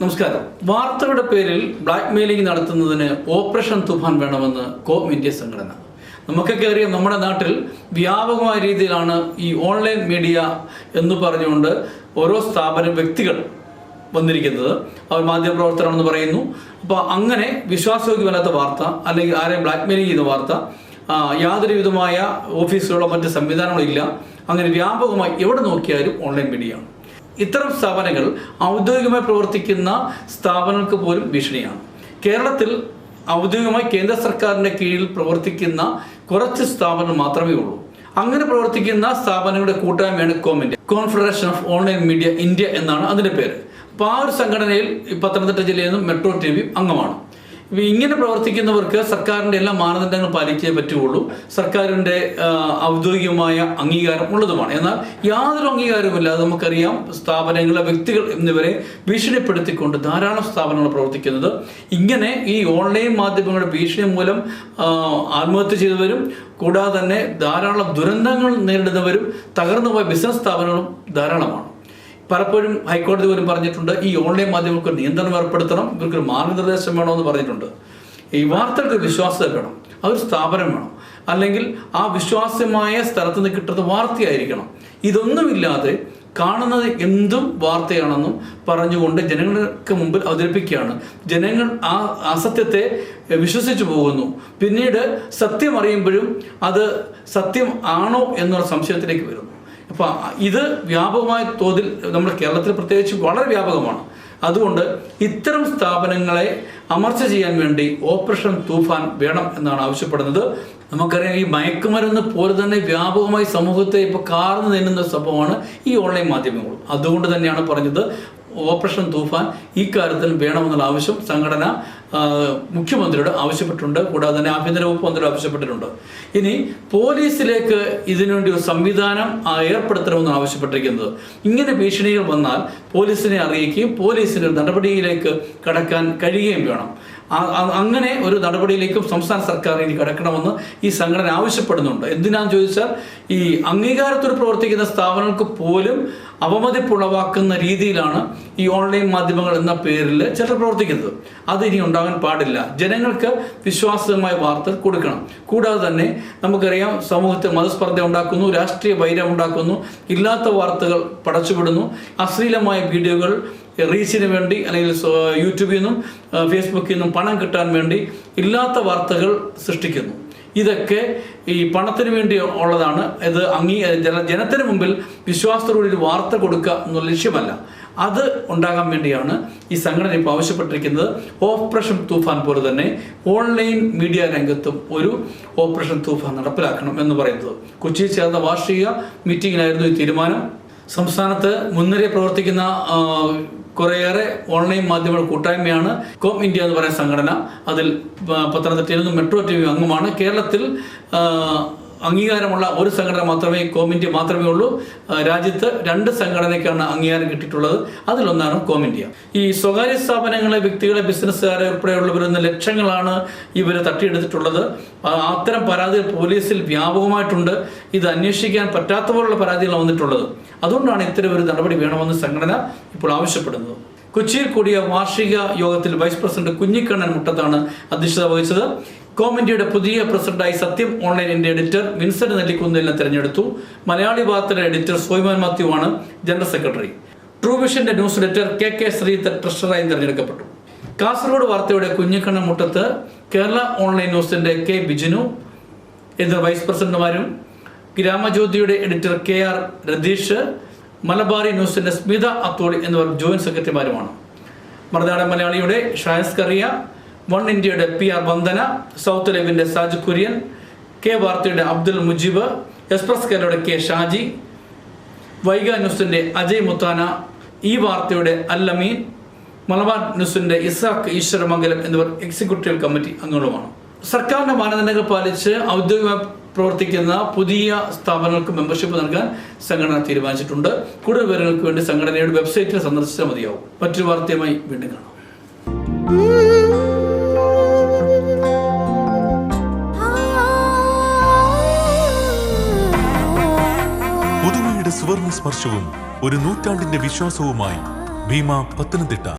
നമസ്കാരം. വാർത്തകളുടെ പേരിൽ ബ്ലാക്ക് മെയിലിംഗ് നടത്തുന്നതിന് ഓപ്പറേഷൻ തുഫാൻ വേണമെന്ന് കോം ഇന്ത്യ സംഘടന. നമുക്കൊക്കെ അറിയാം, നമ്മുടെ നാട്ടിൽ വ്യാപകമായ രീതിയിലാണ് ഈ ഓൺലൈൻ മീഡിയ എന്ന് പറഞ്ഞുകൊണ്ട് ഓരോ വ്യക്തികൾ വന്നിരിക്കുന്നത്. അവർ മാധ്യമപ്രവർത്തനമാണെന്ന് പറയുന്നു. അപ്പോൾ അങ്ങനെ വിശ്വാസയോഗ്യമല്ലാത്ത വാർത്ത അല്ലെങ്കിൽ ആരെയും ബ്ലാക്ക് മെയിലിംഗ് ചെയ്ത വാർത്ത, യാതൊരു വിധമായ ഓഫീസുകളോ മറ്റ് സംവിധാനങ്ങളോ ഇല്ല. അങ്ങനെ വ്യാപകമായി എവിടെ നോക്കിയാലും ഓൺലൈൻ മീഡിയയാണ്. ഇത്തരം സ്ഥാപനങ്ങൾ ഔദ്യോഗികമായി പ്രവർത്തിക്കുന്ന സ്ഥാപനങ്ങൾക്ക് പോലും ഭീഷണിയാണ്. കേരളത്തിൽ ഔദ്യോഗികമായി കേന്ദ്ര സർക്കാരിൻ്റെ കീഴിൽ പ്രവർത്തിക്കുന്ന കുറച്ച് സ്ഥാപനങ്ങൾ മാത്രമേ ഉള്ളൂ. അങ്ങനെ പ്രവർത്തിക്കുന്ന സ്ഥാപനങ്ങളുടെ കൂട്ടായ്മയാണ് com India, confederation of online media India എന്നാണ് അതിൻ്റെ പേര്. അപ്പോൾ ആ ഒരു സംഘടനയിൽ പത്തനംതിട്ട ജില്ലയിൽ നിന്നും മെട്രോ ടി.വി അംഗമാണ്. ഇങ്ങനെ പ്രവർത്തിക്കുന്നവർക്ക് സർക്കാരിൻ്റെ എല്ലാ മാനദണ്ഡങ്ങളും പാലിച്ചേ പറ്റുകയുള്ളൂ. സർക്കാരിൻ്റെ ഔദ്യോഗികമായ അംഗീകാരം ഉള്ളതുമാണ്. എന്നാൽ യാതൊരു അംഗീകാരവുമില്ലാതെ നമുക്കറിയാം, സ്ഥാപനങ്ങളെ, വ്യക്തികൾ എന്നിവരെ ഭീഷണിപ്പെടുത്തിക്കൊണ്ട് ധാരാളം സ്ഥാപനങ്ങൾ പ്രവർത്തിക്കുന്നത്. ഇങ്ങനെ ഈ ഓൺലൈൻ മാധ്യമങ്ങളുടെ ഭീഷണി മൂലം ആത്മഹത്യ ചെയ്തവരും, കൂടാതെ തന്നെ ധാരാളം ദുരന്തങ്ങൾ നേരിടുന്നവരും, തകർന്നുപോയ ബിസിനസ് സ്ഥാപനങ്ങളും ധാരാളമാണ്. പലപ്പോഴും ഹൈക്കോടതി പോലും പറഞ്ഞിട്ടുണ്ട്, ഈ ഓൺലൈൻ മാധ്യമങ്ങൾക്ക് നിയന്ത്രണം ഏർപ്പെടുത്തണം, ഇവർക്കൊരു മാർഗനിർദ്ദേശം വേണമെന്ന് പറഞ്ഞിട്ടുണ്ട്. ഈ വാർത്തകൾക്ക് വിശ്വാസ്യത വേണം, അതൊരു സ്ഥാപനം വേണം, അല്ലെങ്കിൽ ആ വിശ്വാസ്യമായ സ്ഥലത്ത് നിന്ന് കിട്ടുന്ന വാർത്തയായിരിക്കണം. ഇതൊന്നുമില്ലാതെ കാണുന്നത് എന്തും വാർത്തയാണെന്നും പറഞ്ഞുകൊണ്ട് ജനങ്ങൾക്ക് മുമ്പിൽ അവതരിപ്പിക്കുകയാണ്. ജനങ്ങൾ ആ അസത്യത്തെ വിശ്വസിച്ചു പോകുന്നു. പിന്നീട് സത്യം അറിയുമ്പോഴും അത് സത്യം ആണോ എന്നുള്ള സംശയത്തിലേക്ക് വരുന്നു. അപ്പോൾ ഇത് വ്യാപകമായ തോതിൽ നമ്മുടെ കേരളത്തിൽ പ്രത്യേകിച്ച് വളരെ വ്യാപകമാണ്. അതുകൊണ്ട് ഇത്തരം സ്ഥാപനങ്ങളെ അമർച്ച ചെയ്യാൻ വേണ്ടി ഓപ്പറേഷൻ തൂഫാൻ വേണം എന്നാണ് ആവശ്യപ്പെടുന്നത്. നമുക്കറിയാം, ഈ മയക്കുമരുന്ന് പോലെ തന്നെ വ്യാപകമായി സമൂഹത്തെ ഇപ്പോൾ കാർന്നു നീങ്ങുന്ന സംഭവമാണ് ഈ ഓൺലൈൻ മാധ്യമങ്ങൾ. അതുകൊണ്ട് തന്നെയാണ് പറഞ്ഞത് ഓപ്പറേഷൻ തൂഫാൻ ഈ കാര്യത്തിൽ വേണമെന്നുള്ള ആവശ്യം സംഘടന മുഖ്യമന്ത്രിയോട് ആവശ്യപ്പെട്ടിട്ടുണ്ട്. കൂടാതെ തന്നെ ആഭ്യന്തര വകുപ്പ് മന്ത്രിയോട് ആവശ്യപ്പെട്ടിട്ടുണ്ട്. ഇനി പോലീസിലേക്ക് ഇതിനുവേണ്ടി ഒരു സംവിധാനം ഏർപ്പെടുത്തണമെന്ന് ആവശ്യപ്പെട്ടിരിക്കുന്നത്. ഇങ്ങനെ ഭീഷണികൾ വന്നാൽ പോലീസിനെ അറിയിക്കുകയും പോലീസിന് നടപടിയിലേക്ക് കടക്കാൻ കഴിയുകയും വേണം. അങ്ങനെ ഒരു നടപടിയിലേക്കും സംസ്ഥാന സർക്കാർ ഇനി കടക്കണമെന്ന് ഈ സംഘടന ആവശ്യപ്പെടുന്നുണ്ട്. എന്തിനാന്ന് ചോദിച്ചാൽ, ഈ അംഗീകാരത്തോട് പ്രവർത്തിക്കുന്ന സ്ഥാപനങ്ങൾക്ക് പോലും അവമതിപ്പുളവാക്കുന്ന രീതിയിലാണ് ഈ ഓൺലൈൻ മാധ്യമങ്ങൾ എന്ന പേരിൽ ചിലർ പ്രവർത്തിക്കുന്നത്. അത് ഇനി ഉണ്ടാകാൻ പാടില്ല. ജനങ്ങൾക്ക് വിശ്വാസമായ വാർത്തകൾ കൊടുക്കണം. കൂടാതെ തന്നെ നമുക്കറിയാം, സമൂഹത്തിൽ മതസ്പർദ്ധ ഉണ്ടാക്കുന്നു, രാഷ്ട്രീയ വൈരം ഉണ്ടാക്കുന്നു, ഇല്ലാത്ത വാർത്തകൾ പടച്ചുവിടുന്നു, അശ്ലീലമായ വീഡിയോകൾ റീച്ചിന് വേണ്ടി അല്ലെങ്കിൽ യൂട്യൂബിൽ നിന്നും ഫേസ്ബുക്കിൽ നിന്നും പണം കിട്ടാൻ വേണ്ടി ഇല്ലാത്ത വാർത്തകൾ സൃഷ്ടിക്കുന്നു. ഇതൊക്കെ ഈ പണത്തിന് വേണ്ടി ഉള്ളതാണ്. ഇത് ജനത്തിന് മുമ്പിൽ വിശ്വാസത്തോടുകൂടി ഒരു വാർത്ത കൊടുക്കുക എന്നുള്ള ലക്ഷ്യമല്ല. അത് ഉണ്ടാകാൻ വേണ്ടിയാണ് ഈ സംഘടന ഇപ്പോൾ ആവശ്യപ്പെട്ടിരിക്കുന്നത്. ഓപ്പറേഷൻ തൂഫാൻ പോലെ തന്നെ ഓൺലൈൻ മീഡിയ രംഗത്തും ഒരു ഓപ്പറേഷൻ തൂഫാൻ നടപ്പിലാക്കണം എന്ന് പറയുന്നത്. കൊച്ചിയിൽ ചേർന്ന വാർഷിക മീറ്റിംഗിലായിരുന്നു ഈ തീരുമാനം. സംസ്ഥാനത്ത് മുൻനിരയിൽ പ്രവർത്തിക്കുന്ന കുറേയേറെ ഓൺലൈൻ മാധ്യമ കൂട്ടായ്മയാണ് കോം ഇന്ത്യ എന്ന് പറയുന്ന സംഘടന. അതിൽ പത്തനംതിട്ടയിൽ നിന്നും മെട്രോ ടി.വി അംഗമാണ്. കേരളത്തിൽ അംഗീകാരമുള്ള ഒരു സംഘടന മാത്രമേ കോം ഇന്ത്യ മാത്രമേ ഉള്ളൂ. രാജ്യത്ത് 2 സംഘടനയ്ക്കാണ് അംഗീകാരം കിട്ടിയിട്ടുള്ളത്. അതിലൊന്നാണ് കോം ഇന്ത്യ. ഈ സ്വകാര്യ സ്ഥാപനങ്ങളെ, വ്യക്തികളെ, ബിസിനസ്സുകാരെ ഉൾപ്പെടെയുള്ളവരിൽ നിന്ന് ലക്ഷങ്ങളാണ് ഇവർ തട്ടിയെടുത്തിട്ടുള്ളത്. അത്തരം പരാതികൾ പോലീസിൽ വ്യാപകമായിട്ടുണ്ട്. ഇത് അന്വേഷിക്കാൻ പറ്റാത്ത പോലുള്ള പരാതികളാണ് വന്നിട്ടുള്ളത്. അതുകൊണ്ടാണ് ഇത്തരം ഒരു നടപടി വേണമെന്ന് സംഘടന ഇപ്പോൾ ആവശ്യപ്പെടുന്നത്. കൊച്ചിയിൽ കൂടിയ വാർഷിക യോഗത്തിൽ വൈസ് പ്രസിഡന്റ് കുഞ്ഞിക്കണ്ണൻ മുട്ടത്താണ് അധ്യക്ഷത വഹിച്ചത്. കോം ഇന്ത്യയുടെ പുതിയ പ്രസിഡന്റായി സത്യം ഓൺലൈനിന്റെ എഡിറ്റർ വിൻസെന്റ് നെല്ലിക്കുന്നിലിനെ തെരഞ്ഞെടുത്തു. മലയാളി വാർത്തയുടെ എഡിറ്റർ സോയ്മോൻ മാത്യു ആണ് ജനറൽ സെക്രട്ടറി. ട്രൂ വിഷന്റെ ന്യൂസ് എഡിറ്റർ കെ ശ്രീധർ ട്രഷററായി തെരഞ്ഞെടുക്കപ്പെട്ടു. കാസർഗോഡ് വാർത്തയുടെ കുഞ്ഞിക്കണ്ണൻ മുട്ടത്ത്, കേരള ഓൺലൈൻ ന്യൂസിന്റെ കെ ബിജിനു എന്നിവർ വൈസ് പ്രസിഡന്റുമാരും, ഗ്രാമജ്യോതിയുടെ എഡിറ്റർ KR രതീഷ്, മലബാറി ന്യൂസിന്റെ സ്മിത അത്തോളി എന്നിവർ ജോയിന്റ് സെക്രട്ടറിമാരുമാണ്. മറുനാടൻ മലയാളിയുടെ ഷായസ് കറിയ, വൺ ഇന്ത്യയുടെ PR വന്ദന, സൗത്ത് ലൈവിന്റെ സാജു കുര്യൻ, കെ വാർത്തയുടെ അബ്ദുൽ മുജീബ്, എക്സ്പ്രസ് കേരളയുടെ K ഷാജി, വൈഗ ന്യൂസിന്റെ അജയ് മുത്താന, ഈ വാർത്തയുടെ അല്ലമീൻ, മലബാർ ന്യൂസിന്റെ ഇസാഖ് ഈശ്വരമംഗലം എന്നിവർ എക്സിക്യൂട്ടീവ് കമ്മിറ്റി അംഗങ്ങളുമാണ്. സർക്കാരിന്റെ മാനദണ്ഡങ്ങൾ പാലിച്ച് ഔദ്യോഗികമായി പ്രവർത്തിക്കുന്ന പുതിയ സ്ഥാപനങ്ങൾക്ക് മെമ്പർഷിപ്പ് നൽകാൻ സംഘടന തീരുമാനിച്ചിട്ടുണ്ട്. കൂടുതൽ വിവരങ്ങൾക്ക് വേണ്ടി സംഘടനയുടെ വെബ്സൈറ്റിൽ സന്ദർശിച്ചാൽ മതിയാവും. മറ്റൊരു വാർത്തയുമായി വീണ്ടും കാണാം. പുതുമയുടെ സുവർണ സ്പർശവും ഒരു നൂറ്റാണ്ടിന്റെ വിശ്വാസവുമായി ഭീമ പത്തനംതിട്ട.